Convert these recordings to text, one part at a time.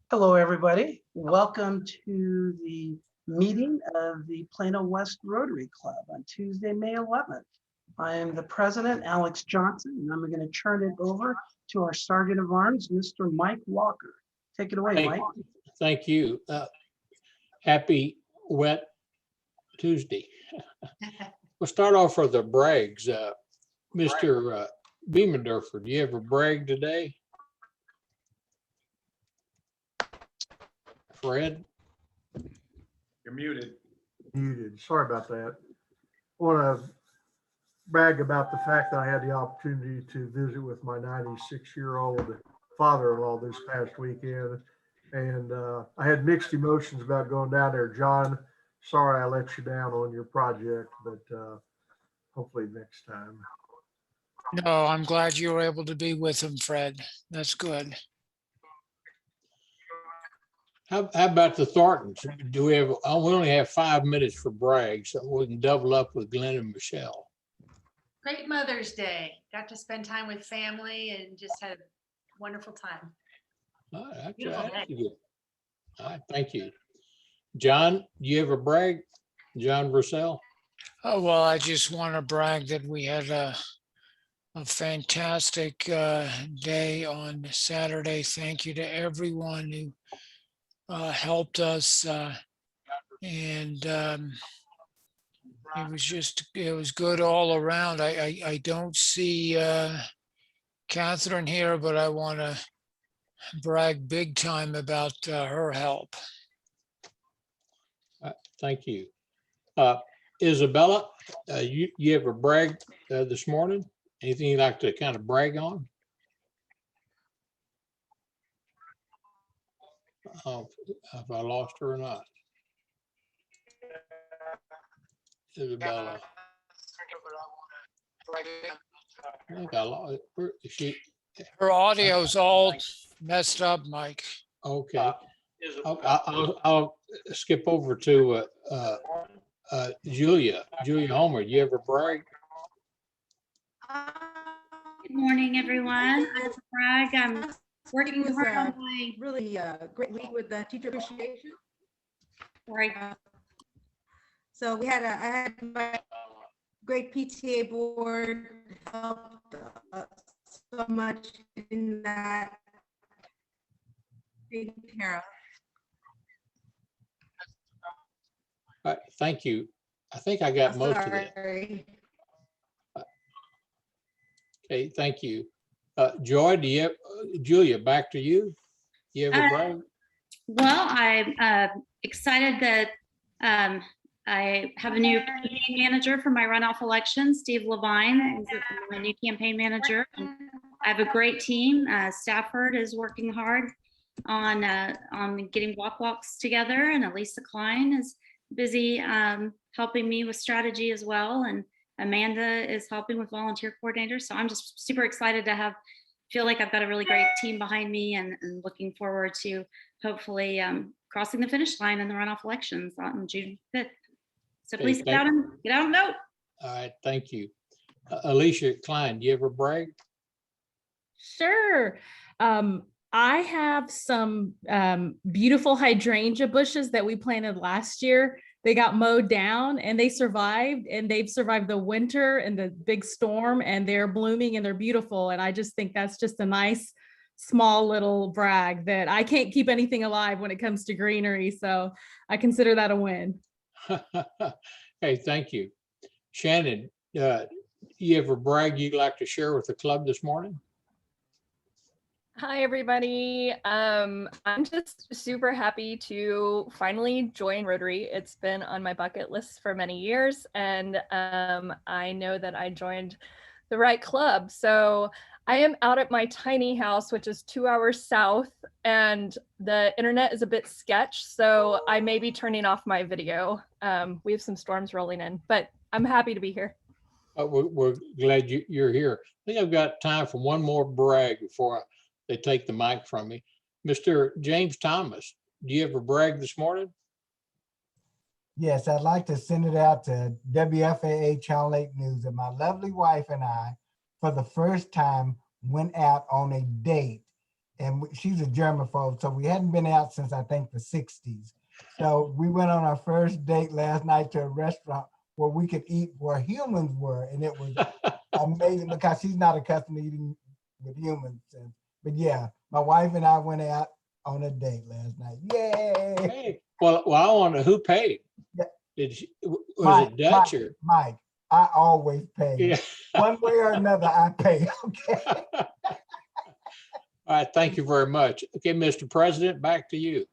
Hello, everybody. Welcome to the meeting of the Plano West Rotary Club on Tuesday, May 11th. I am the president, Alex Johnson, and I'm going to turn it over to our Sergeant of Arms, Mr. Mike Walker. Take it away, Mike. Thank you. Happy wet Tuesday. We'll start off with the brags. Mr. Beemendorfer, do you have a brag today? Fred? You're muted. Muted. Sorry about that. I want to brag about the fact that I had the opportunity to visit with my 96-year-old father-in-law this past weekend. And I had mixed emotions about going down there. John, sorry I let you down on your project, but hopefully next time. No, I'm glad you were able to be with him, Fred. That's good. How about the Thorntons? Do we have, we only have 5 minutes for brags, so we can double up with Glenn and Michelle. Great Mother's Day. Got to spend time with family and just had a wonderful time. All right, Beautiful that's day. good. All right, thank you. John, do you have a brag? John Russell? Oh, well, I just want to brag that we had a fantastic day on Saturday. Thank you to everyone who helped us. And it was good all around. I don't see Catherine here, but I want to brag big time about her help. Thank you. Isabella, you have a brag this morning? Anything you'd like to kind of brag on? Have I lost her or not? Isabella. I think I lost. Where is she? Her audio's all messed up, Mike. Okay. I'll skip over to Julia Homer. You ever brag? Good morning, everyone. I'm Bragg. I'm working It was hard on my really great week with the teacher appreciation. right. So I had my great PTA board helped so much in that taking care of. All right, thank you. I think I got most of it. Sorry. Okay, thank you. Joy, do you have, Julia, back to you. You have a brag? Well, I'm excited that I have a new campaign manager for my runoff election. Steve Levine is my new campaign manager. I have a great team. Stafford is working hard on getting walks together, and Elisa Klein is busy helping me with strategy as well. And Amanda is helping with volunteer coordinators. So I'm just super excited to feel like I've got a really great team behind me and looking forward to hopefully crossing the finish line in the runoff elections on June 5th. So please get out and vote. All right, thank you. Alicia Klein, do you ever brag? Sure. I have some beautiful hydrangea bushes that we planted last year. They got mowed down and they survived, and they've survived the winter and the big storm, and they're blooming and they're beautiful. And I just think that's just a nice, small little brag that I can't keep anything alive when it comes to greenery. So I consider that a win. Hey, thank you. Shannon, you have a brag you'd like to share with the club this morning? Hi, everybody. I'm just super happy to finally join Rotary. It's been on my bucket list for many years, and I know that I joined the right club. So I am out at my tiny house, which is 2 hours south, and the internet is a bit sketch, so I may be turning off my video. We have some storms rolling in, but I'm happy to be here. We're glad you're here. I think I've got time for one more brag before they take the mic from me. Mr. James Thomas, do you have a brag this morning? Yes, I'd like to send it out to WFAA Channel 8 News that my lovely wife and I, for the first time, went out on a date and she's a germaphobe, so we hadn't been out since I think the 60s. So we went on our first date last night to a restaurant where we could eat where humans were, and it was amazing because she's not accustomed to eating with humans. But yeah, my wife and I went out on a date last night. Yay! Hey, well, I want to know who paid. Yeah. Was Mike, it Dutch or? Mike, I always pay. Yeah. One way or another, I pay. Okay. All right, thank you very much. Okay, Mr. President, back to you.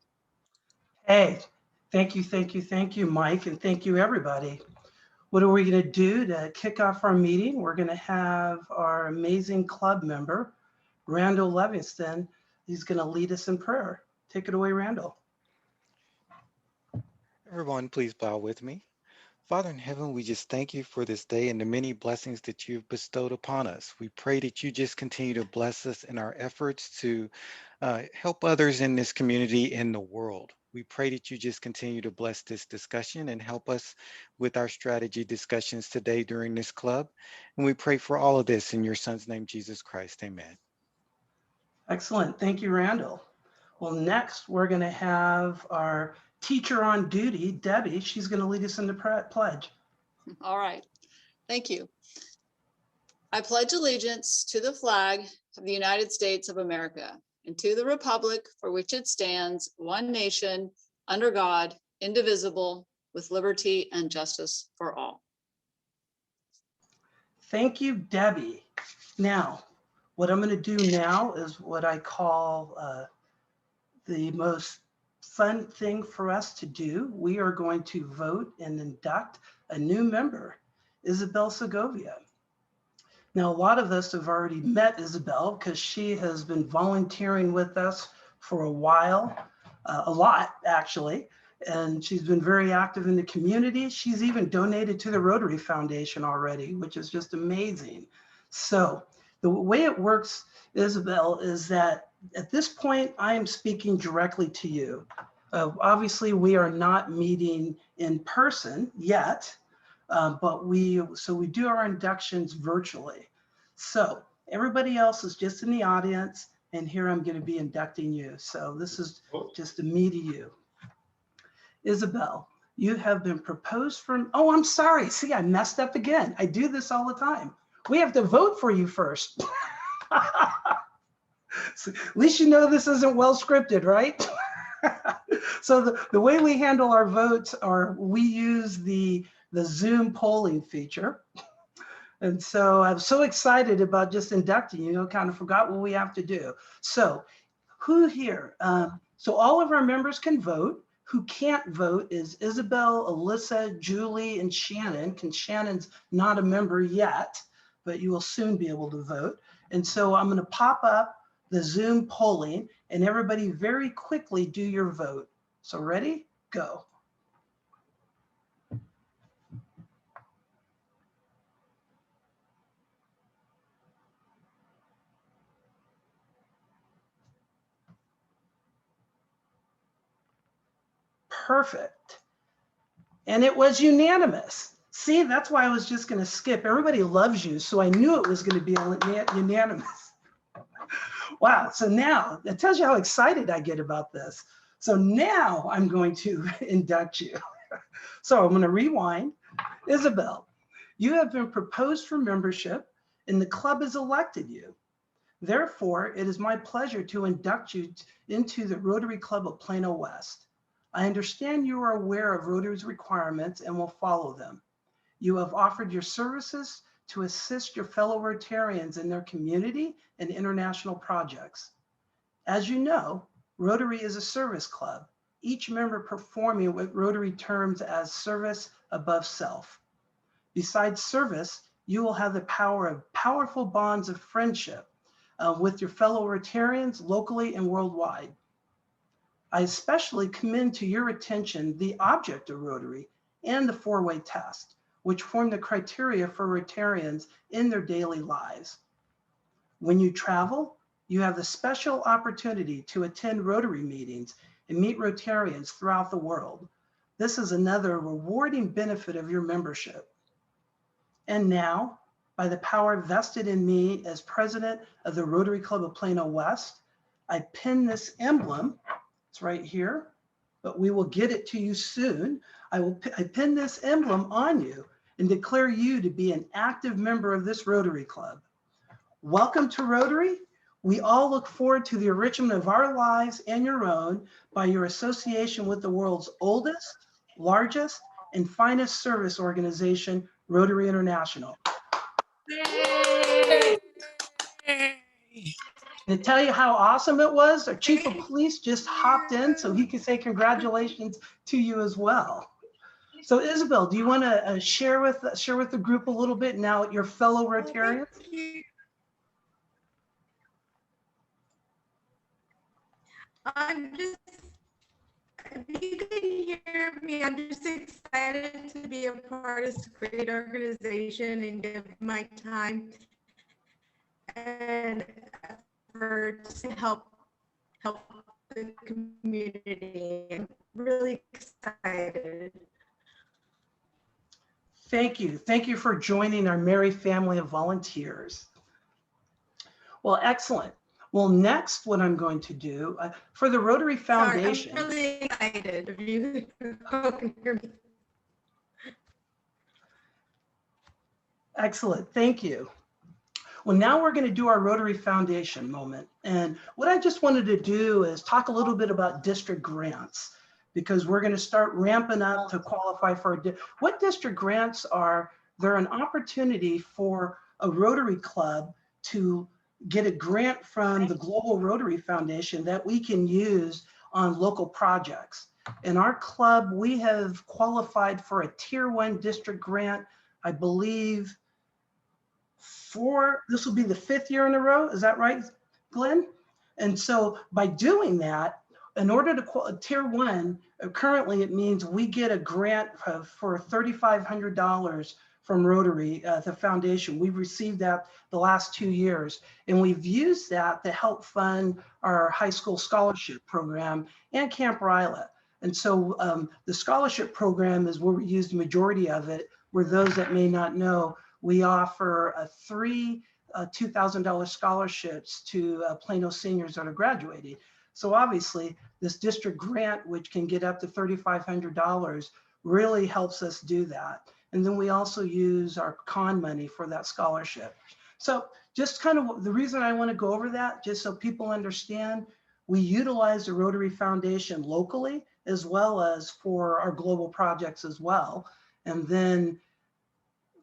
Hey, thank you, Mike, and thank you, everybody. What are we going to do to kick off our meeting? We're going to have our amazing club member, Randall Livingston. He's going to lead us in prayer. Take it away, Randall. Everyone, please bow with me. Father in heaven, we just thank you for this day and the many blessings that you've bestowed upon us. We pray that you just continue to bless us in our efforts to help others in this community and the world. We pray that you just continue to bless this discussion and help us with our strategy discussions today during this club. And we pray for all of this in your son's name, Jesus Christ. Amen. Excellent. Thank you, Randall. Well, next we're going to have our teacher on duty, Debbie. She's going to lead us in the pledge. All right. Thank you. I pledge allegiance to the flag of the United States of America and to the republic for which it stands, one nation, under God, indivisible, with liberty and justice for all. Thank you, Debbie. Now, what I'm going to do now is what I call the most fun thing for us to do. We are going to vote and induct a new member, Isabel Segovia. Now, a lot of us have already met Isabel because she has been volunteering with us for a while, a lot actually, and she's been very active in the community. She's even donated to the Rotary Foundation already, which is just amazing. So the way it works, Isabel, is that at this point, I am speaking directly to you. Obviously, we are not meeting in person yet, but we do our inductions virtually. So everybody else is just in the audience, and here I'm going to be inducting you. So this is just a me to you. Isabel, you have been proposed for, oh, I'm sorry. See, I messed up again. I do this all the time. We have to vote for you first. So at least you know this isn't well scripted, right? So the way we handle our votes are we use the Zoom polling feature. And so I'm so excited about just inducting, kind of forgot what we have to do. So who here? So all of our members can vote. Who can't vote is Isabel, Alyssa, Julie, and Shannon. Shannon's not a member yet, but you will soon be able to vote. And so I'm going to pop up the Zoom polling and everybody very quickly do your vote. So ready? Go. Perfect. And it was unanimous. See, that's why I was just going to skip. Everybody loves you, so I knew it was going to be unanimous. Wow, so now that tells you how excited I get about this. So now I'm going to induct you. So I'm going to rewind. Isabel, you have been proposed for membership and the club has elected you. Therefore, it is my pleasure to induct you into the Rotary Club of Plano West. I understand you are aware of Rotary's requirements and will follow them. You have offered your services to assist your fellow Rotarians in their community and international projects. As you know, Rotary is a service club, each member performing what Rotary terms as service above self. Besides service, you will have the power of powerful bonds of friendship with your fellow Rotarians locally and worldwide. I especially commend to your attention the object of Rotary and the four-way test, which form the criteria for Rotarians in their daily lives. When you travel, you have the special opportunity to attend Rotary meetings and meet Rotarians throughout the world. This is another rewarding benefit of your membership. And now, by the power vested in me as president of the Rotary Club of Plano West, I pinned this emblem. It's right here, but we will get it to you soon. I pin this emblem on you and declare you to be an active member of this Rotary Club. Welcome to Rotary. We all look forward to the enrichment of our lives and your own by your association with the world's oldest, largest, and finest service organization, Rotary International. Yay! To tell you how awesome it was, our chief of police just hopped in so he could say congratulations to you as well. So Isabel, do you want to share with the group a little bit now, your fellow Rotarians? I'm just, if you can hear me, I'm just excited to be a part of this great organization and give my time and efforts to help the community. I'm really excited. Thank you. Thank you for joining our merry family of volunteers. Well, excellent. Well, next, what I'm going to do for the Rotary Foundation. Sorry, I'm really excited if you can hear me. Excellent. Thank you. Well, now we're going to do our Rotary Foundation moment. And what I just wanted to do is talk a little bit about district grants, because we're going to start ramping up to qualify for what district grants are. They're an opportunity for a Rotary Club to get a grant from the Global Rotary Foundation that we can use on local projects. In our club, we have qualified for a Tier 1 district grant, I believe, this will be the 5th year in a row. Is that right, Glenn? And so by doing that, in order to Tier 1, currently it means we get a grant for $3,500 from Rotary, the foundation. We've received that the last 2 years, and we've used that to help fund our high school scholarship program and Camp Ryla. And so the scholarship program is where we use the majority of it, where those that may not know, we offer 3 $2,000 scholarships to Plano seniors that are graduating. So obviously this district grant, which can get up to $3,500, really helps us do that. And then we also use our con money for that scholarship. So just kind of the reason I want to go over that, just so people understand, we utilize the Rotary Foundation locally as well as for our global projects as well. And then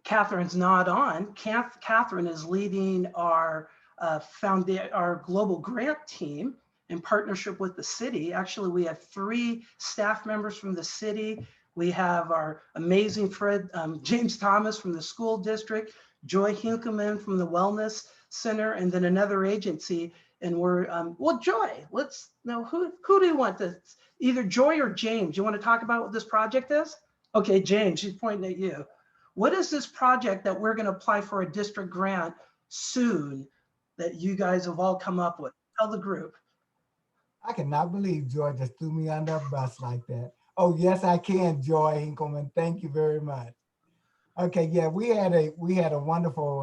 Catherine's not on. Catherine is leading our our global grant team in partnership with the city. Actually, we have 3 staff members from the city. We have our amazing friend, James Thomas from the school district, Joy Hinkelman from the Wellness Center, and then another agency. And we're, well, Joy, let's know, who do you want this? Either Joy or James, you want to talk about what this project is? Okay, James, she's pointing at you. What is this project that we're going to apply for a district grant soon that you guys have all come up with? Tell the group. I cannot believe Joy just threw me under a bus like that. Oh, yes, I can, Joy Hinkelman. Thank you very much. Okay, yeah, we had a wonderful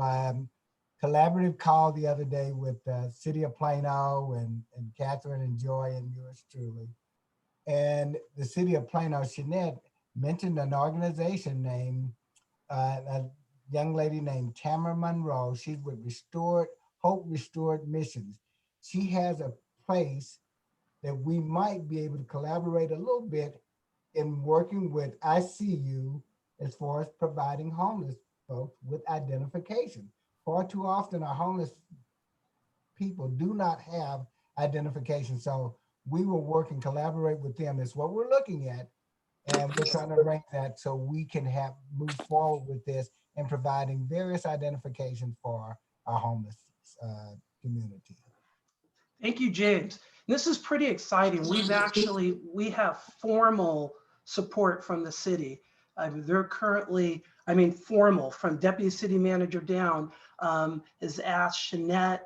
collaborative call the other day with the City of Plano and Catherine and Joy and yours truly. And the City of Plano, Shanette, mentioned an organization named, a young lady named Tamara Monroe. She's with Hope Restored Missions. She has a place that we might be able to collaborate a little bit in working with ICU as far as providing homeless folks with identification. Far too often our homeless people do not have identification. So we will work and collaborate with them. That's what we're looking at. And we're trying to arrange that so we can move forward with this and providing various identifications for our homeless community. Thank you, James. This is pretty exciting. We have formal support from the city. They're currently, formal from deputy city manager down, has asked Shanette,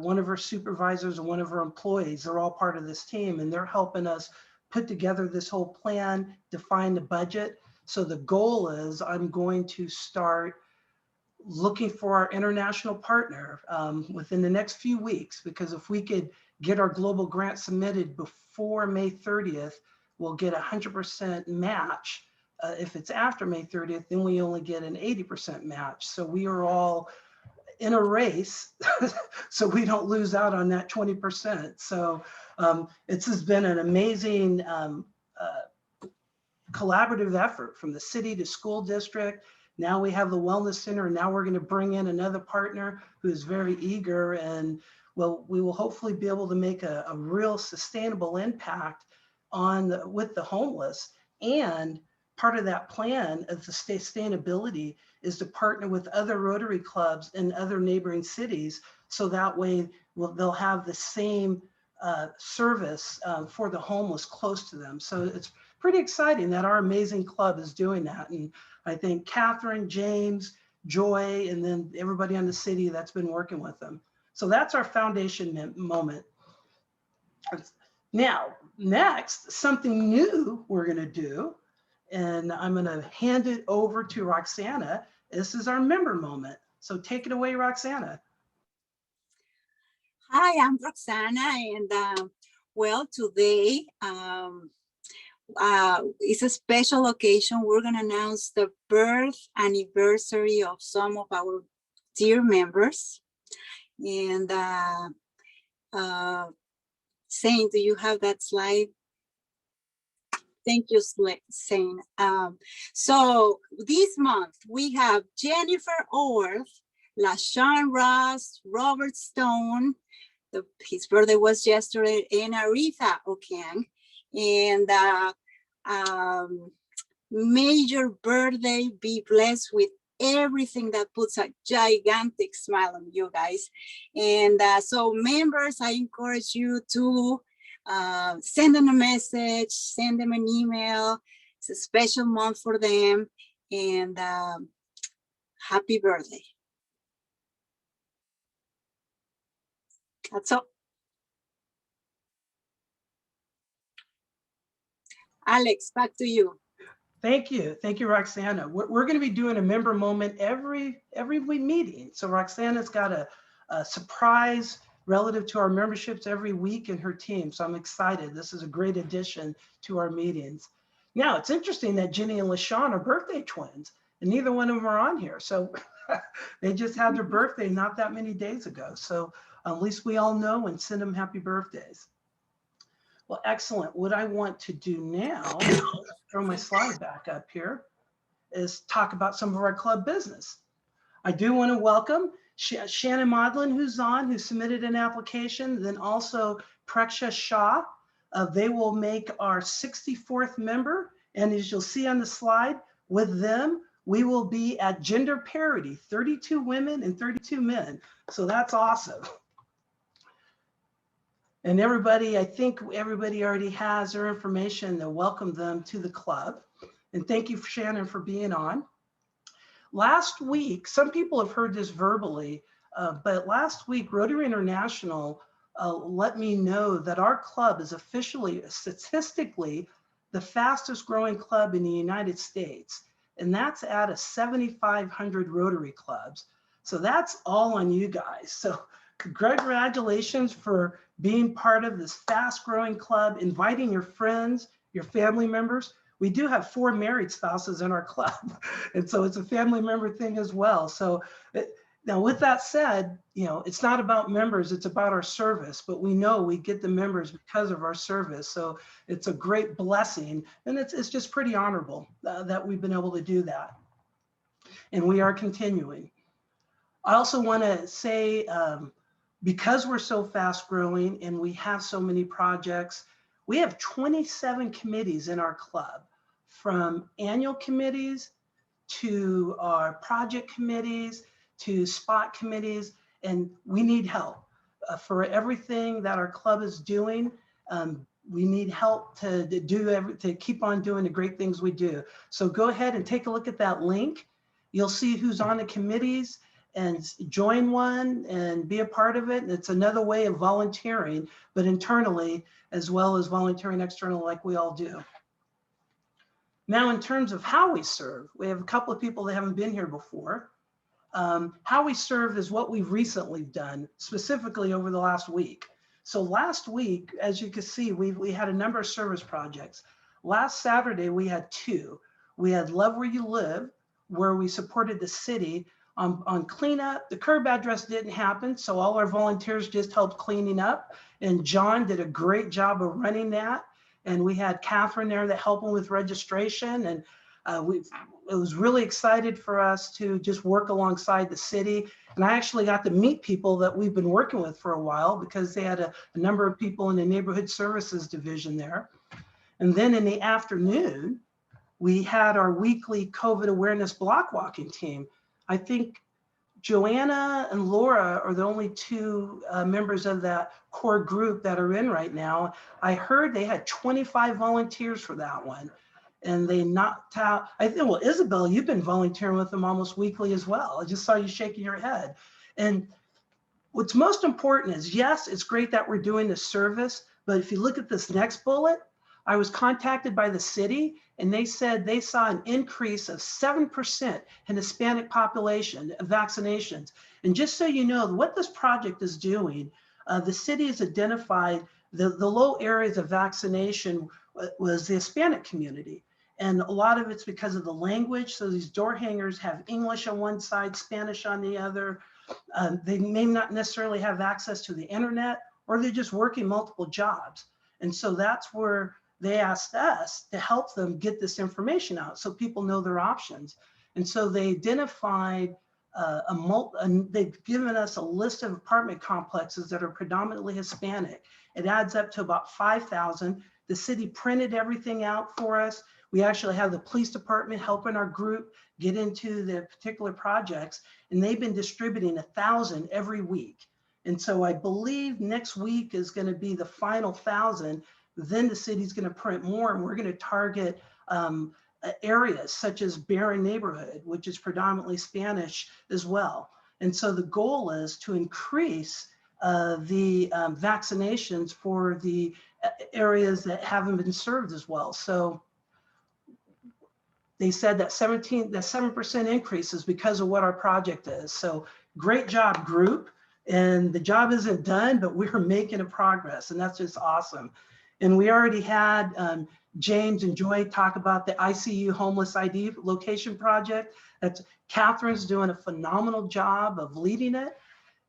one of her supervisors and one of her employees, they're all part of this team, and they're helping us put together this whole plan, define the budget. So the goal is I'm going to start looking for our international partner within the next few weeks, because if we could get our global grant submitted before May 30th, we'll get 100% match. If it's after May 30th, then we only get an 80% match. So we are all in a race so we don't lose out on that 20%. So it's has been an amazing collaborative effort from the city to school district. Now we have the wellness center, and now we're going to bring in another partner who is very eager, and well, we will hopefully be able to make a real sustainable impact with the homeless. And part of that plan of the sustainability is to partner with other Rotary clubs in other neighboring cities, so that way they'll have the same service for the homeless close to them. So it's pretty exciting that our amazing club is doing that. And I think Catherine, James, Joy, and then everybody on the city that's been working with them. So that's our foundation moment. Now, next, something new we're gonna do, and I'm gonna hand it over to Roxana. This is our member moment. So take it away, Roxana. Hi, I'm Roxana, and well, today it's a special occasion. We're gonna announce the birth anniversary of some of our dear members. And Zane, do you have that slide? Thank you, Zane. So this month we have Jennifer Orth, LaShawn Ross, Robert Stone, his birthday was yesterday, and Aretha Okang. And major birthday, be blessed with everything that puts a gigantic smile on you guys. And so members, I encourage you to send them a message, send them an email. It's a special month for them, and happy birthday. That's all. Alex, back to you. Thank you, Roxana. We're going to be doing a member moment every meeting. So Roxana's got a surprise relative to our memberships every week in her team. So I'm excited. This is a great addition to our meetings. Now, it's interesting that Jenny and LaShawn are birthday twins, and neither one of them are on here. So they just had their birthday not that many days ago. So at least we all know and send them happy birthdays. Well, excellent. What I want to do now, throw my slide back up here, is talk about some of our club business. I do want to welcome Shannon Modlin, who submitted an application, then also Preksha Shah. They will make our 64th member. And as you'll see on the slide, with them, we will be at gender parity, 32 women and 32 men. So that's awesome. And everybody, I think everybody already has their information to welcome them to the club. And thank you, Shannon, for being on. Last week, some people have heard this verbally, but last week, Rotary International let me know that our club is officially, statistically, the fastest growing club in the United States. And that's out of 7,500 Rotary clubs. So that's all on you guys. So congratulations for being part of this fast growing club, inviting your friends, your family members. We do have 4 married spouses in our club. And so it's a family member thing as well. So now with that said, it's not about members, it's about our service, but we know we get the members because of our service. So it's a great blessing. And it's just pretty honorable that we've been able to do that. And we are continuing. I also want to say, because we're so fast growing and we have so many projects, we have 27 committees in our club, from annual committees to our project committees to spot committees, and we need help for everything that our club is doing. We need help to keep on doing the great things we do. So go ahead and take a look at that link. You'll see who's on the committees, and join one and be a part of it. And it's another way of volunteering, but internally, as well as volunteering external like we all do. Now, in terms of how we serve, we have a couple of people that haven't been here before. How we serve is what we've recently done, specifically over the last week. So last week, as you can see, we had a number of service projects. Last Saturday, we had 2. We had Love Where You Live, where we supported the city on cleanup. The curb address didn't happen, so all our volunteers just helped cleaning up. And John did a great job of running that. And we had Catherine there that helped him with registration. And it was really excited for us to just work alongside the city. And I actually got to meet people that we've been working with for a while, because they had a number of people in the neighborhood services division there. And then in the afternoon, we had our weekly COVID awareness block walking team. I think Joanna and Laura are the only 2 members of that core group that are in right now. I heard they had 25 volunteers for that one. And they knocked out, I think, well, Isabel, you've been volunteering with them almost weekly as well. I just saw you shaking your head. And what's most important is, yes, it's great that we're doing this service, but if you look at this next bullet, I was contacted by the city and they said they saw an increase of 7% in Hispanic population vaccinations. And just so you know, what this project is doing, the city has identified the low areas of vaccination was the Hispanic community. And a lot of it's because of the language. So these door hangers have English on one side, Spanish on the other. They may not necessarily have access to the internet, or they're just working multiple jobs. And so that's where they asked us to help them get this information out so people know their options. And so they identified they've given us a list of apartment complexes that are predominantly Hispanic. It adds up to about 5,000. The city printed everything out for us. We actually have the police department helping our group get into the particular projects, and they've been distributing 1,000 every week. And so I believe next week is going to be the final 1,000. Then the city's going to print more, and we're going to target areas such as Barron neighborhood, which is predominantly Spanish as well. And so the goal is to increase the vaccinations for the areas that haven't been served as well. So they said that 7% increase is because of what our project is. So great job, group. And the job isn't done, but we're making a progress, and that's just awesome. And we already had James and Joy talk about the ICU homeless ID location project. That's Catherine's doing a phenomenal job of leading it.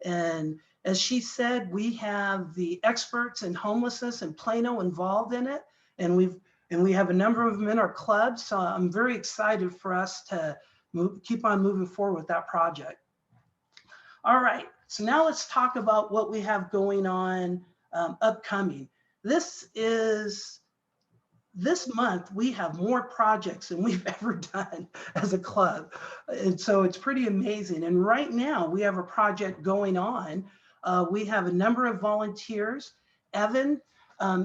And as she said, we have the experts in homelessness in Plano involved in it. And we have a number of them in our club. So I'm very excited for us to keep on moving forward with that project. All right, so now let's talk about what we have going on upcoming. This month, we have more projects than we've ever done as a club. And so it's pretty amazing. And right now we have a project going on. We have a number of volunteers. Evan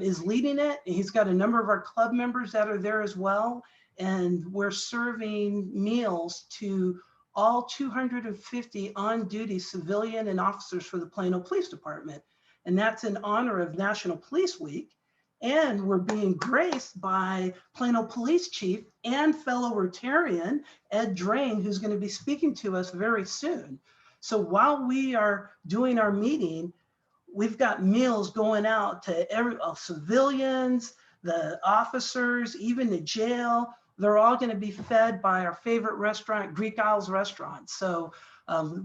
is leading it. He's got a number of our club members that are there as well. And we're serving meals to all 250 on-duty civilian and officers for the Plano Police Department. And that's in honor of National Police Week. And we're being graced by Plano Police Chief and fellow Rotarian, Ed Drain, who's going to be speaking to us very soon. So while we are doing our meeting, we've got meals going out to civilians, the officers, even the jail. They're all going to be fed by our favorite restaurant, Greek Isles Restaurant. So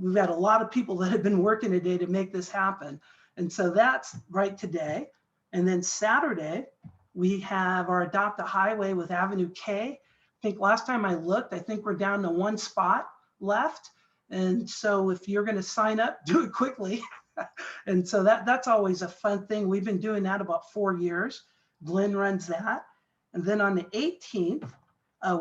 we've got a lot of people that have been working today to make this happen. And so that's right today. And then Saturday, we have our Adopt a Highway with Avenue K. I think last time I looked, I think we're down to 1 spot left. And so if you're going to sign up, do it quickly. And so that's always a fun thing. We've been doing that about 4 years. Glenn runs that. And then on the 18th,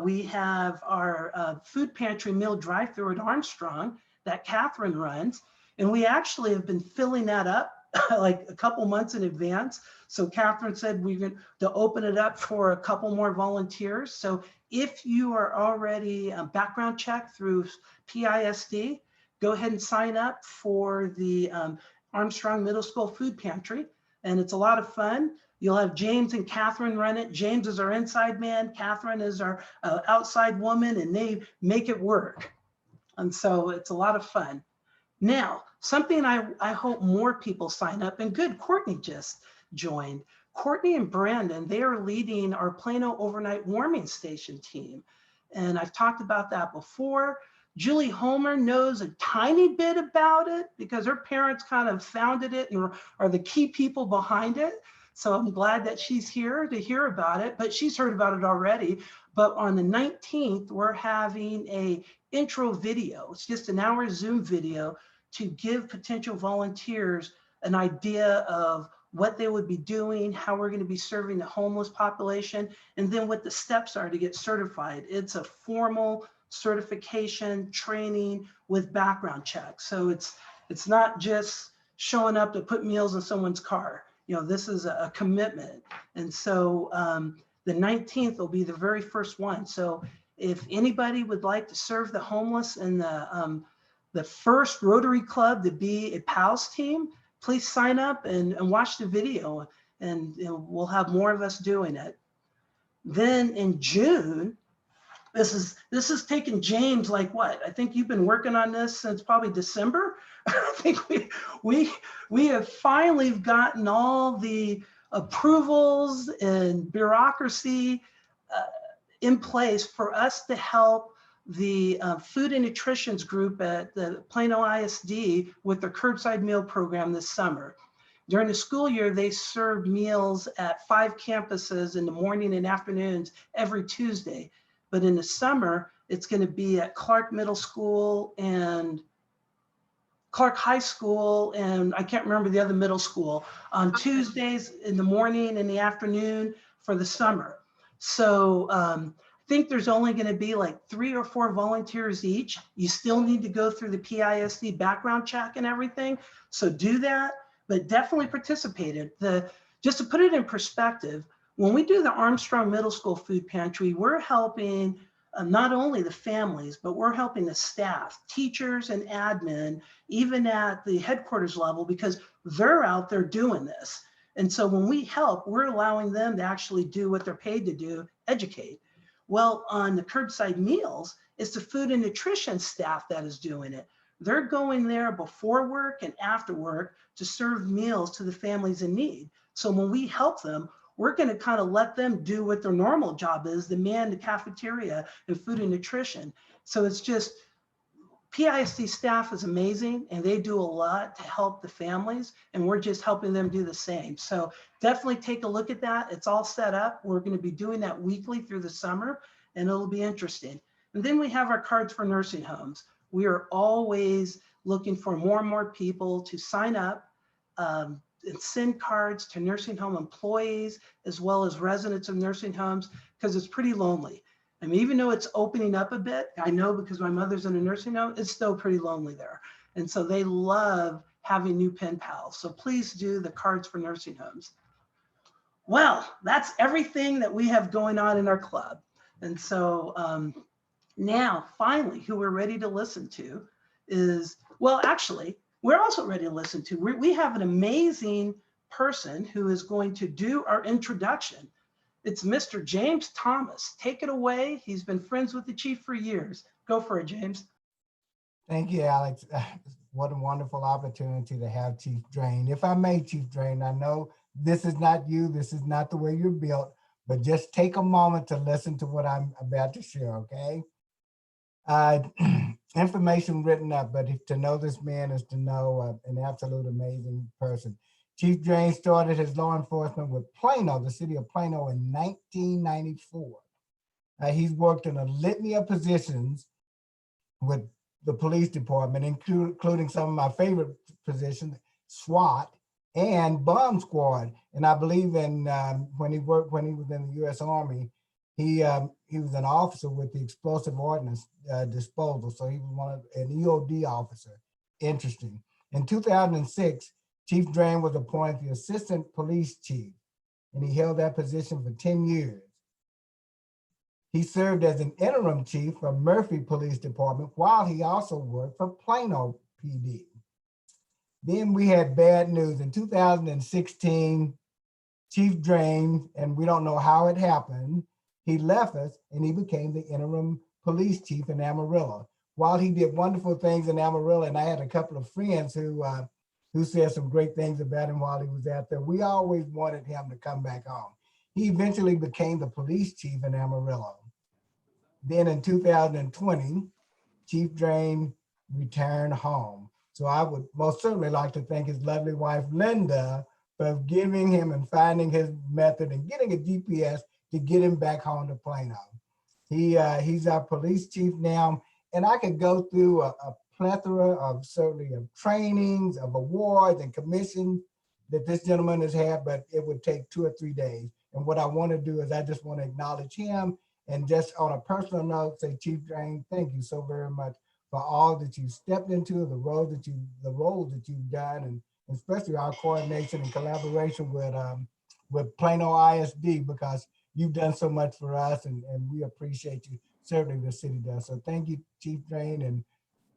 we have our food pantry meal drive-through at Armstrong that Catherine runs. And we actually have been filling that up like a couple months in advance. So Catherine said we're going to open it up for a couple more volunteers. So if you are already background checked through PISD, go ahead and sign up for the Armstrong Middle School Food Pantry. And it's a lot of fun. You'll have James and Catherine run it. James is our inside man. Catherine is our outside woman, and they make it work. And so it's a lot of fun. Now, something I hope more people sign up, and good, Courtney just joined. Courtney and Brandon, they are leading our Plano overnight warming station team. And I've talked about that before. Julie Homer knows a tiny bit about it because her parents kind of founded it and are the key people behind it. So I'm glad that she's here to hear about it, but she's heard about it already. But on the 19th, we're having a intro video. It's just an hour Zoom video to give potential volunteers an idea of what they would be doing, how we're going to be serving the homeless population, and then what the steps are to get certified. It's a formal certification training with background checks. So it's not just showing up to put meals in someone's car. You know, this is a commitment. And so the 19th will be the very first one. So if anybody would like to serve the homeless in the first Rotary Club to be a PALS team, please sign up and watch the video, and we'll have more of us doing it. Then in June, this is taking James like what? I think you've been working on this since probably December. I think we have finally gotten all the approvals and bureaucracy in place for us to help the food and nutrition group at the Plano ISD with their curbside meal program this summer. During the school year, they served meals at 5 campuses in the morning and afternoons every Tuesday. But in the summer, it's going to be at Clark Middle School and Clark High School, and I can't remember the other middle school, on Tuesdays in the morning and the afternoon for the summer. So I think there's only going to be like 3 or 4 volunteers each. You still need to go through the PISD background check and everything. So do that, but definitely participate in just to put it in perspective, when we do the Armstrong Middle School food pantry, we're helping not only the families, but we're helping the staff, teachers and admin, even at the headquarters level, because they're out there doing this. And so when we help, we're allowing them to actually do what they're paid to do, educate. Well, on the curbside meals, it's the food and nutrition staff that is doing it. They're going there before work and after work to serve meals to the families in need. So when we help them, we're going to kind of let them do what their normal job is, the man, the cafeteria, and food and nutrition. So it's just, PISD staff is amazing, and they do a lot to help the families, and we're just helping them do the same. So definitely take a look at that. It's all set up. We're going to be doing that weekly through the summer, and it'll be interesting. And then we have our cards for nursing homes. We are always looking for more and more people to sign up and send cards to nursing home employees, as well as residents of nursing homes, because it's pretty lonely. I mean, even though it's opening up a bit, I know because my mother's in a nursing home, it's still pretty lonely there. And so they love having new pen pals. So please do the cards for nursing homes. Well, that's everything that we have going on in our club. And so now finally, who we're ready to listen to is, well, actually, we're also ready to listen to. We have an amazing person who is going to do our introduction. It's Mr. James Thomas. Take it away. He's been friends with the chief for years. Go for it, James. Thank you, Alex. What a wonderful opportunity to have Chief Drain. If I may, Chief Drain, I know this is not you, this is not the way you're built, but just take a moment to listen to what I'm about to share, okay? Information written up, but to know this man is to know an absolute amazing person. Chief Drain started his law enforcement with Plano, the city of Plano, in 1994. He's worked in a litany of positions with the police department, including some of my favorite positions, SWAT and bomb squad. And I believe in when he was in the U.S. Army, he was an officer with the explosive ordnance disposal. So he was an EOD officer. Interesting. In 2006, Chief Drain was appointed the assistant police chief, and he held that position for 10 years. He served as an interim chief for Murphy Police Department while he also worked for Plano PD. Then we had bad news. In 2016, Chief Drain, and we don't know how it happened, he left us and he became the interim police chief in Amarillo, while he did wonderful things in Amarillo, and I had a couple of friends who said some great things about him while he was out there, we always wanted him to come back home. He eventually became the police chief in Amarillo. Then in 2020, Chief Drain returned home. So I would most certainly like to thank his lovely wife, Linda, for giving him and finding his method and getting a GPS to get him back home to Plano. He's our police chief now, and I could go through a plethora of certainly of trainings, of awards and commissions that this gentleman has had, but it would take 2 or 3 days. And what I want to do is I just want to acknowledge him and just on a personal note, say, Chief Drain, thank you so very much for all that you stepped into, the roles that you've done, and especially our coordination and collaboration with Plano ISD, because you've done so much for us, and we appreciate you. Certainly the city does. So thank you, Chief Drain, and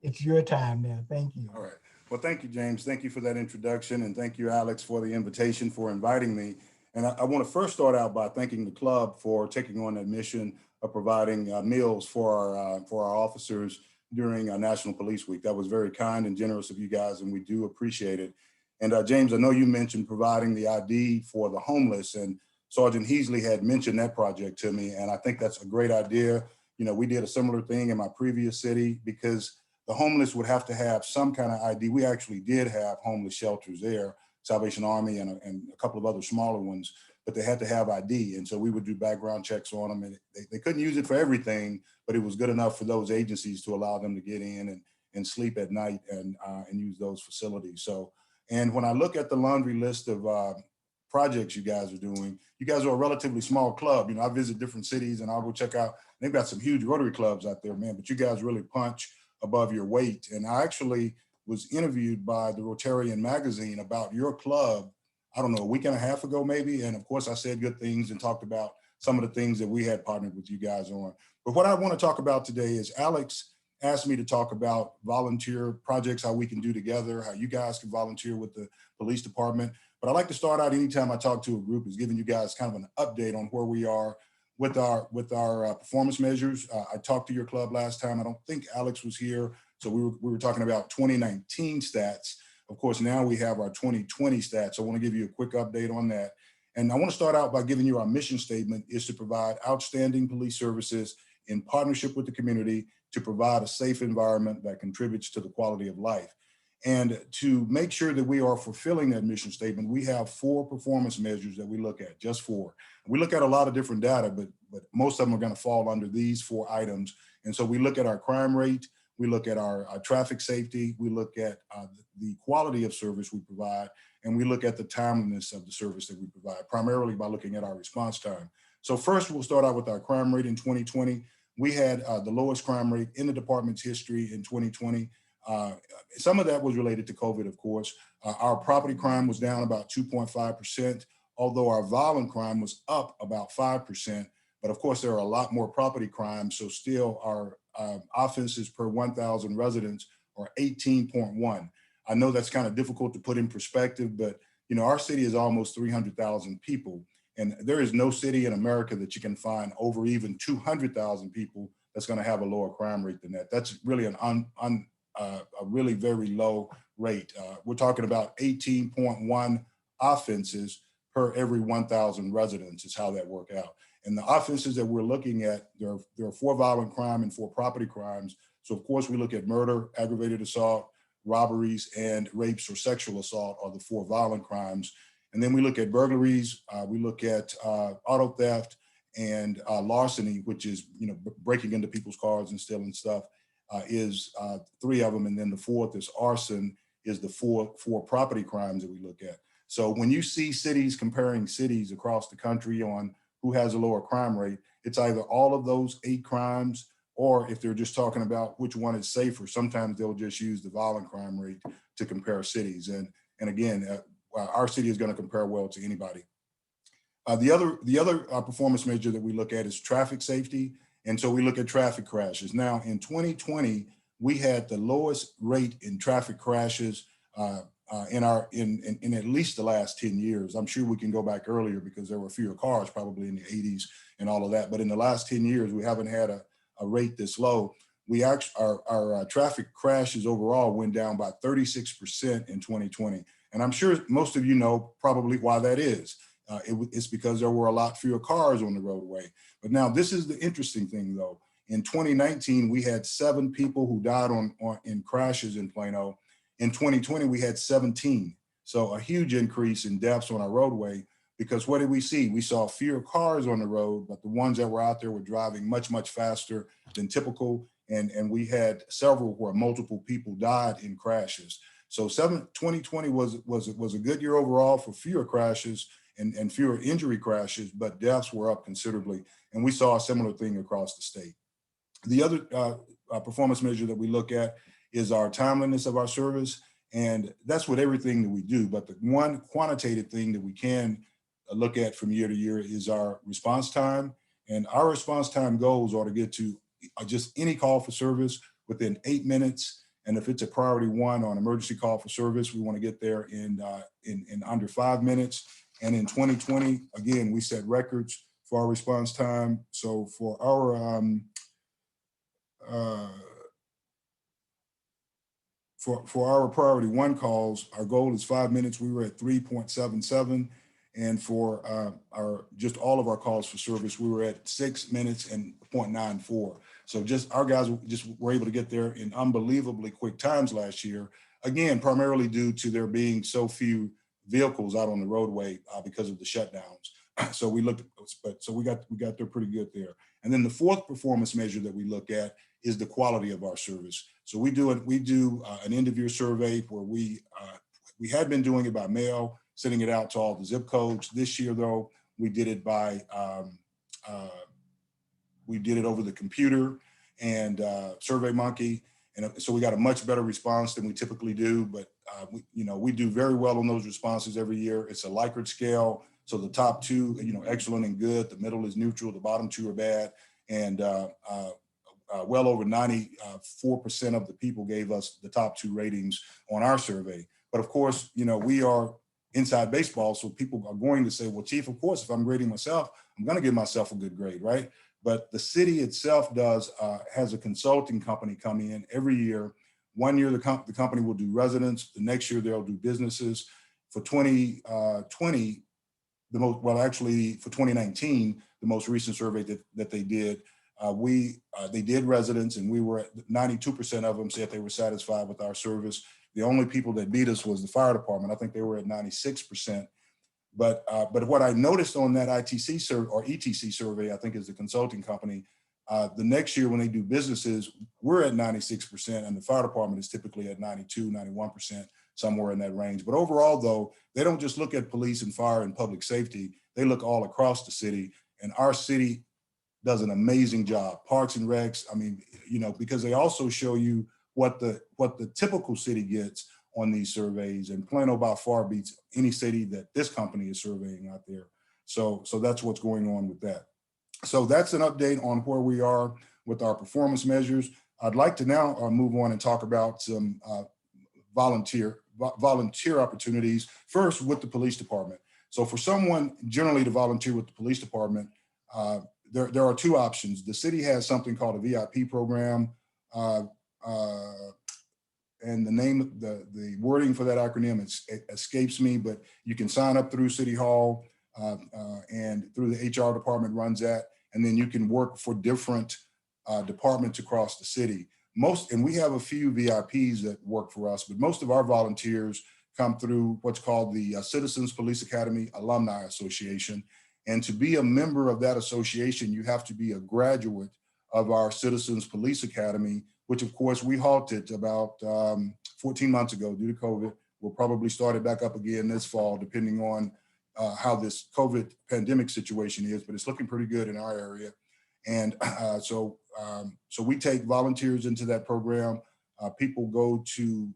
it's your time now. Thank you. All right. Well, thank you, James. Thank you for that introduction, and thank you, Alex, for the invitation, for inviting me. And I want to first start out by thanking the club for taking on that mission of providing meals for our officers during National Police Week. That was very kind and generous of you guys, and we do appreciate it. And James, I know you mentioned providing the ID for the homeless, and Sergeant Heasley had mentioned that project to me, and I think that's a great idea. You know, we did a similar thing in my previous city because the homeless would have to have some kind of ID. We actually did have homeless shelters there, Salvation Army and a couple of other smaller ones, but they had to have ID. And so we would do background checks on them, and they couldn't use it for everything, but it was good enough for those agencies to allow them to get in and sleep at night and use those facilities. So, and when I look at the laundry list of projects you guys are doing, you guys are a relatively small club. You know, I visit different cities and I'll go check out, they've got some huge Rotary clubs out there, man, but you guys really punch above your weight. And I actually was interviewed by the Rotarian magazine about your club, I don't know, a week and a half ago maybe. And of course I said good things and talked about some of the things that we had partnered with you guys on. But what I want to talk about today is Alex asked me to talk about volunteer projects, how we can do together, how you guys can volunteer with the police department. But I like to start out anytime I talk to a group is giving you guys kind of an update on where we are with our performance measures. I talked to your club last time. I don't think Alex was here. So we were talking about 2019 stats. Of course, now we have our 2020 stats. So I want to give you a quick update on that. And I want to start out by giving you our mission statement is to provide outstanding police services in partnership with the community to provide a safe environment that contributes to the quality of life. And to make sure that we are fulfilling that mission statement, we have 4 performance measures that we look at, just 4. We look at a lot of different data, but most of them are going to fall under these 4 items. And so we look at our crime rate, we look at our traffic safety, we look at the quality of service we provide, and we look at the timeliness of the service that we provide, primarily by looking at our response time. So first, we'll start out with our crime rate in 2020. We had the lowest crime rate in the department's history in 2020. Some of that was related to COVID, of course. Our property crime was down about 2.5%, although our violent crime was up about 5%. But of course, there are a lot more property crimes. So still our offenses per 1,000 residents are 18.1. I know that's kind of difficult to put in perspective, but you know, our city is almost 300,000 people. And there is no city in America that you can find over even 200,000 people that's going to have a lower crime rate than that. That's really a really very low rate. We're talking about 18.1 offenses per every 1,000 residents is how that work out. And the offenses that we're looking at, there are 4 violent crime and 4 property crimes. So of course we look at murder, aggravated assault, robberies, and rapes or sexual assault are the 4 violent crimes. And then we look at burglaries, we look at auto theft and larceny, which is, you know, breaking into people's cars and stealing stuff, is 3 of them. And then the 4th is arson, is the four property crimes that we look at. So when you see cities comparing cities across the country on who has a lower crime rate, it's either all of those 8 crimes, or if they're just talking about which one is safer, sometimes they'll just use the violent crime rate to compare cities. And again, our city is going to compare well to anybody. The other performance measure that we look at is traffic safety. And so we look at traffic crashes. Now in 2020, we had the lowest rate in traffic crashes in at least the last 10 years. I'm sure we can go back earlier because there were fewer cars probably in the 80s and all of that. But in the last 10 years, we haven't had a rate this low. our traffic crashes overall went down by 36% in 2020. And I'm sure most of you know probably why that is. It's because there were a lot fewer cars on the roadway. But now this is the interesting thing though. In 2019, we had 7 people who died in crashes in Plano. In 2020, we had 17. So a huge increase in deaths on our roadway, because what did we see? We saw fewer cars on the road, but the ones that were out there were driving much, much faster than typical. And we had several where multiple people died in crashes. So 2020 was a good year overall for fewer crashes and fewer injury crashes, but deaths were up considerably. And we saw a similar thing across the state. The other performance measure that we look at is our timeliness of our service. And that's with everything that we do. But the one quantitative thing that we can look at from year to year is our response time. And our response time goals are to get to just any call for service within 8 minutes. And if it's a priority 1 on emergency call for service, we want to get there in under 5 minutes. And in 2020, again, we set records for our response time. So for our for our priority 1 calls, our goal is 5 minutes. We were at 3.77. And for our just all of our calls for service, we were at 6 minutes and 0.94. So just our guys just were able to get there in unbelievably quick times last year. Again, primarily due to there being so few vehicles out on the roadway because of the shutdowns. So we got there pretty good there. And then the 4th performance measure that we look at is the quality of our service. So we do an end of year survey where we had been doing it by mail, sending it out to all the zip codes. This year, though, we did it by we did it over the computer and SurveyMonkey, and so we got a much better response than we typically do. But we do very well on those responses every year. It's a Likert scale, so the top 2, excellent and good. The middle is neutral. The bottom 2 are bad, and well over 94% of the people gave us the top 2 ratings on our survey. But of course, we are inside baseball, so people are going to say, well, Chief, of course, if I'm grading myself, I'm going to give myself a good grade, right? But the city itself has a consulting company come in every year. One year, the company will do residents. The next year, they'll do businesses. For 2020, for 2019, the most recent survey that they did, they did residents, and we were at 92% of them said they were satisfied with our service. The only people that beat us was the fire department. I think they were at 96%. But what I noticed on that ETC survey, I think is the consulting company, the next year when they do businesses, we're at 96%, and the fire department is typically at 92, 91%, somewhere in that range. But overall, though, they don't just look at police and fire and public safety. They look all across the city, and our city does an amazing job. Parks and Recs, because they also show you what the typical city gets on these surveys, and Plano by far beats any city that this company is surveying out there. So that's what's going on with that. So that's an update on where we are with our performance measures. I'd like to now move on and talk about some volunteer opportunities, first with the police department. So for someone generally to volunteer with the police department, there are 2 options. The city has something called a VIP program, and the wording for that acronym escapes me, but you can sign up through City Hall and through the HR department runs that, and then you can work for different departments across the city. And we have a few VIPs that work for us, but most of our volunteers come through what's called the Citizens Police Academy Alumni Association. And to be a member of that association, you have to be a graduate of our Citizens Police Academy, which of course we halted about 14 months ago due to COVID. We'll probably start it back up again this fall, depending on how this COVID pandemic situation is, but it's looking pretty good in our area. And so we take volunteers into that program. People go to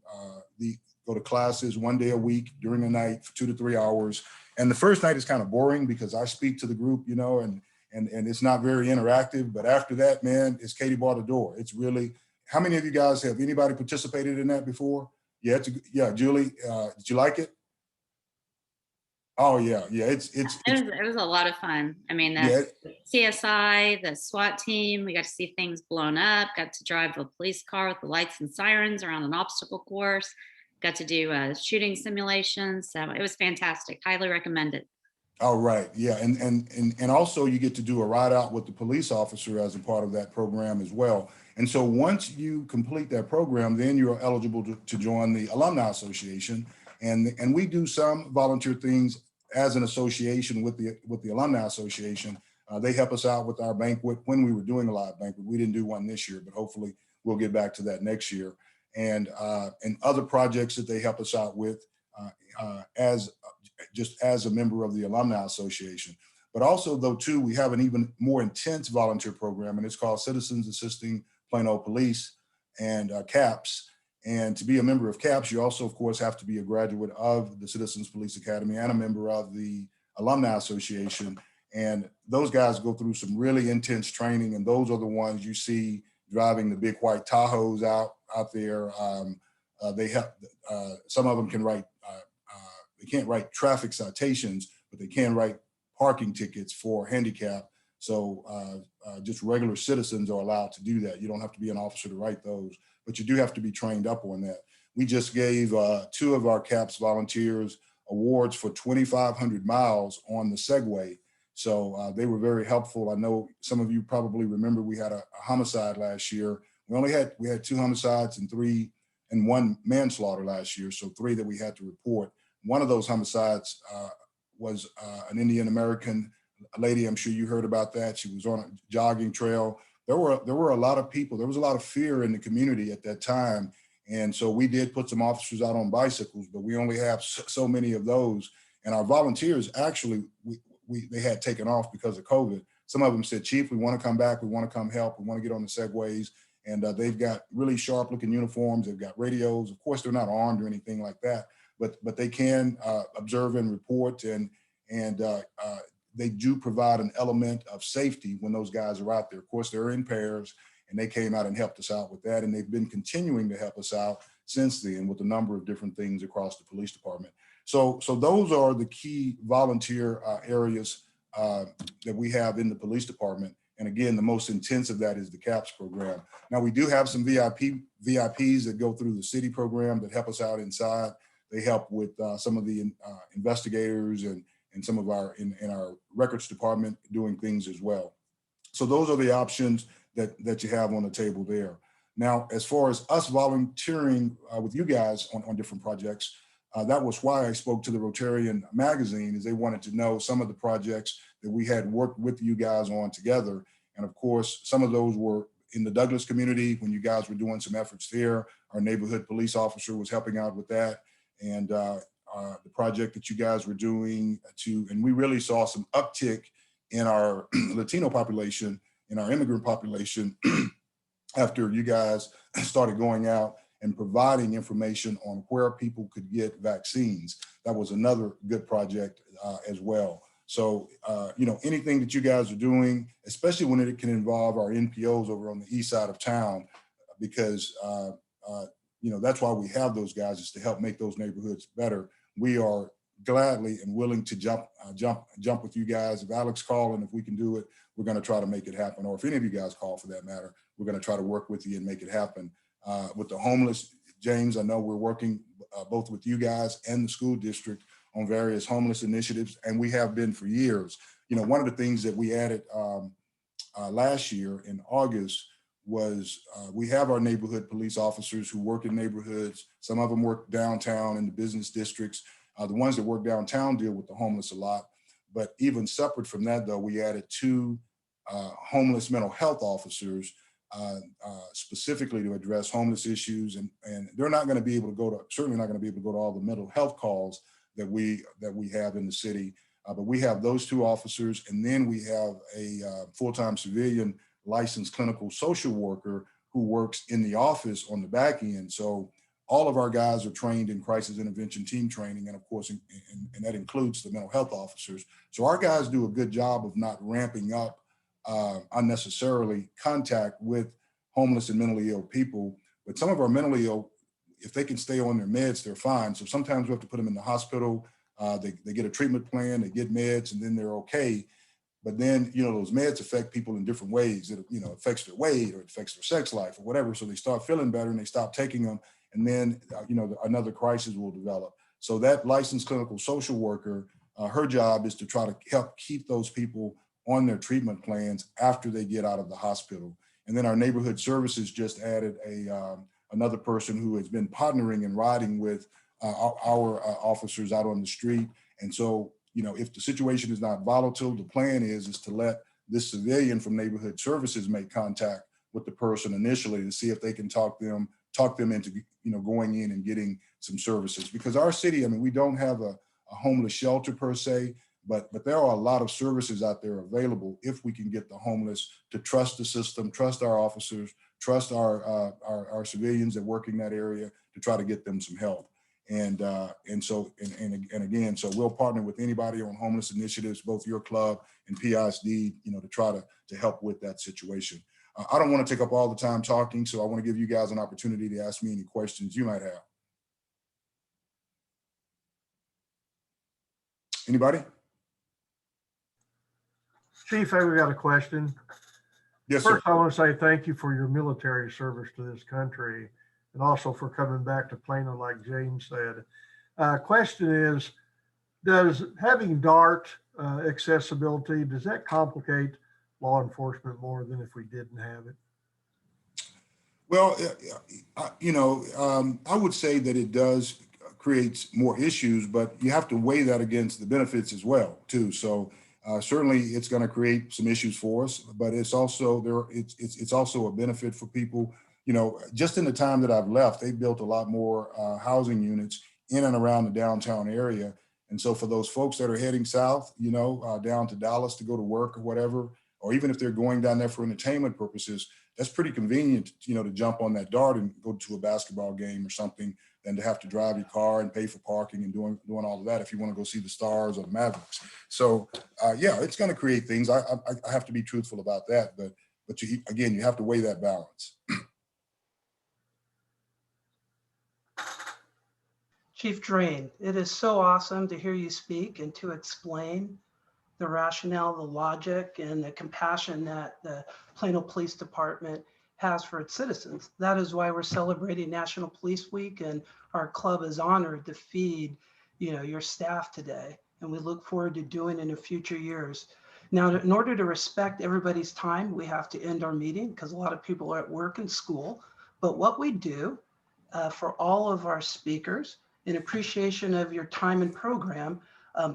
classes 1 day a week during the night for 2 to 3 hours. And the first night is kind of boring because I speak to the group, and it's not very interactive. But after that, man, it's Katie bar the door. It's really, how many of you guys have anybody participated in that before? Yeah, Julie, did you like it? Oh, yeah, yeah, It was a lot of fun. I mean, yeah, the CSI, the SWAT team, we got to see things blown up, got to drive a police car with the lights and sirens around an obstacle course, got to do shooting simulations. So it was fantastic. Highly recommend it. all right, yeah, and also you get to do a ride out with the police officer as a part of that program as well. And so once you complete that program, then you're eligible to join the Alumni Association. And we do some volunteer things as an association with the Alumni Association. They help us out with our banquet when we were doing a live banquet. We didn't do one this year, but hopefully we'll get back to that next year. And other projects that they help us out with as just as a member of the Alumni Association. But also, though, too, we have an even more intense volunteer program, and it's called Citizens Assisting Plano Police and CAPS. And to be a member of CAPS, you also, of course, have to be a graduate of the Citizens Police Academy and a member of the Alumni Association. And those guys go through some really intense training, and those are the ones you see driving the big white Tahoes out there. They have some of them can write. They can't write traffic citations, but they can write parking tickets for handicap. So just regular citizens are allowed to do that. You don't have to be an officer to write those, but you do have to be trained up on that. We just gave 2 of our CAPS volunteers awards for 2,500 miles on the Segway. So they were very helpful. I know some of you probably remember we had a homicide last year. We had 2 homicides and 1 manslaughter last year. So 3 that we had to report. One of those homicides was an Indian American lady. I'm sure you heard about that. She was on a jogging trail. There were a lot of people. There was a lot of fear in the community at that time. And so we did put some officers out on bicycles, but we only have so many of those. And our volunteers actually, they had taken off because of COVID. Some of them said, Chief, we want to come back. We want to come help. We want to get on the Segways. And they've got really sharp looking uniforms. They've got radios. Of course, they're not armed or anything like that, but they can observe and report, and they do provide an element of safety when those guys are out there. Of course, they're in pairs, and they came out and helped us out with that, and they've been continuing to help us out since then with a number of different things across the police department. So those are the key volunteer areas that we have in the police department. And again, the most intense of that is the CAPS program. Now, we do have some VIPs that go through the city program that help us out inside. They help with some of the investigators and some of our in our records department doing things as well. So those are the options that you have on the table there. Now, as far as us volunteering with you guys on different projects, that was why I spoke to the Rotarian magazine, is they wanted to know some of the projects that we had worked with you guys on together. And of course, some of those were in the Douglas community when you guys were doing some efforts there. Our neighborhood police officer was helping out with that. And the project that you guys were doing and we really saw some uptick in our Latino population, in our immigrant population, after you guys started going out and providing information on where people could get vaccines. That was another good project as well. So, anything that you guys are doing, especially when it can involve our NPOs over on the east side of town, because that's why we have those guys, is to help make those neighborhoods better. We are gladly and willing to jump with you guys. If Alex calls and if we can do it, we're going to try to make it happen. Or if any of you guys call for that matter, we're going to try to work with you and make it happen. With the homeless, James, I know we're working both with you guys and the school district on various homeless initiatives, and we have been for years. One of the things that we added last year in August was we have our neighborhood police officers who work in neighborhoods. Some of them work downtown in the business districts. The ones that work downtown deal with the homeless a lot. But even separate from that, though, we added 2 homeless mental health officers specifically to address homeless issues. And they're not going to be able to certainly not going to be able to go to all the mental health calls that we have in the city. But we have those 2 officers, and then we have a full-time civilian licensed clinical social worker who works in the office on the back end. So all of our guys are trained in crisis intervention team training, and of course, and that includes the mental health officers. So our guys do a good job of not ramping up unnecessarily contact with homeless and mentally ill people. But some of our mentally ill, if they can stay on their meds, they're fine. So sometimes we have to put them in the hospital. They get a treatment plan, they get meds, and then they're okay. But then, those meds affect people in different ways. It, affects their weight or it affects their sex life or whatever. So they start feeling better and they stop taking them. And then, another crisis will develop. So that licensed clinical social worker, her job is to try to help keep those people on their treatment plans after they get out of the hospital. And then our neighborhood services just added another person who has been partnering and riding with our officers out on the street. And so, if the situation is not volatile, the plan is to let this civilian from neighborhood services make contact with the person initially to see if they can talk them into, going in and getting some services. Because our city, we don't have a homeless shelter per se, but there are a lot of services out there available if we can get the homeless to trust the system, trust our officers, trust our civilians that work in that area to try to get them some help. And again, so we'll partner with anybody on homeless initiatives, both your club and PISD, to try to help with that situation. I don't want to take up all the time talking, so I want to give you guys an opportunity to ask me any questions you might have. Anybody? Chief, I've got a question. Yes, sir. First, I want to say thank you for your military service to this country and also for coming back to Plano, like James said. Question is, does having DART accessibility, does that complicate law enforcement more than if we didn't have it? Well, I would say that it does create more issues, but you have to weigh that against the benefits as well, too. So certainly it's going to create some issues for us, but it's also it's also a benefit for people. Just in the time that I've left, they built a lot more housing units in and around the downtown area. And so for those folks that are heading south, down to Dallas to go to work or whatever, or even if they're going down there for entertainment purposes, that's pretty convenient, to jump on that DART and go to a basketball game or something than to have to drive your car and pay for parking and doing all of that if you want to go see the Stars or the Mavericks. So yeah, it's going to create things. I have to be truthful about that, but again, you have to weigh that balance. Chief Drain, it is so awesome to hear you speak and to explain the rationale, the logic, and the compassion that the Plano Police Department has for its citizens. That is why we're celebrating National Police Week, and our club is honored to feed, your staff today, and we look forward to doing it in future years. Now, in order to respect everybody's time, we have to end our meeting because a lot of people are at work and school. But what we do for all of our speakers, in appreciation of your time and program,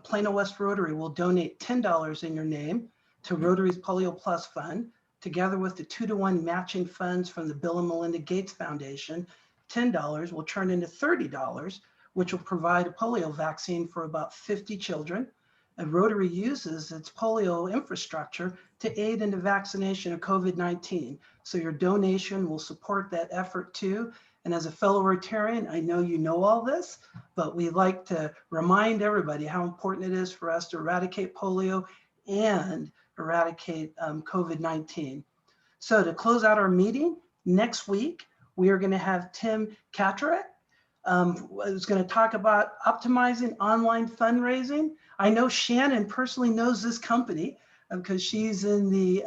Plano West Rotary will donate $10 in your name to Rotary's Polio Plus Fund, together with the 2-to-1 matching funds from the Bill and Melinda Gates Foundation. $10 will turn into $30, which will provide a polio vaccine for about 50 children. And Rotary uses its polio infrastructure to aid in the vaccination of COVID-19. So your donation will support that effort too. And as a fellow Rotarian, I know you know all this, but we like to remind everybody how important it is for us to eradicate polio and eradicate COVID-19. So to close out our meeting, next week, we are going to have Tim Catterick, who's going to talk about optimizing online fundraising. I know Shannon personally knows this company because she's in the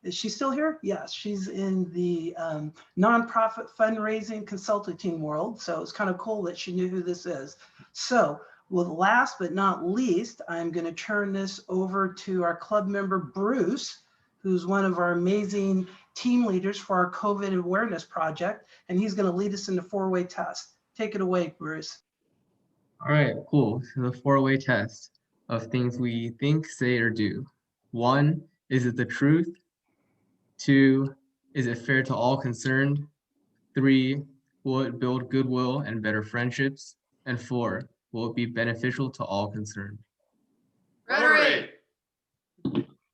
is she still here? Yes, she's in the nonprofit fundraising consulting world. So it's kind of cool that she knew who this is. So, well, last but not least, I'm going to turn this over to our club member, Bruce, who's one of our amazing team leaders for our COVID awareness project. And he's going to lead us in the 4-way test. Take it away, Bruce. All right, cool. So the 4-way test of things we think, say, or do. 1, is it the truth? 2, is it fair to all concerned? 3, will it build goodwill and better friendships? And 4, will it be beneficial to all concerned? Rotary.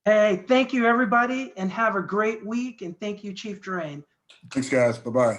Hey, thank you, everybody, and have a great week. And thank you, Chief Drain. Thanks, guys. Bye-bye.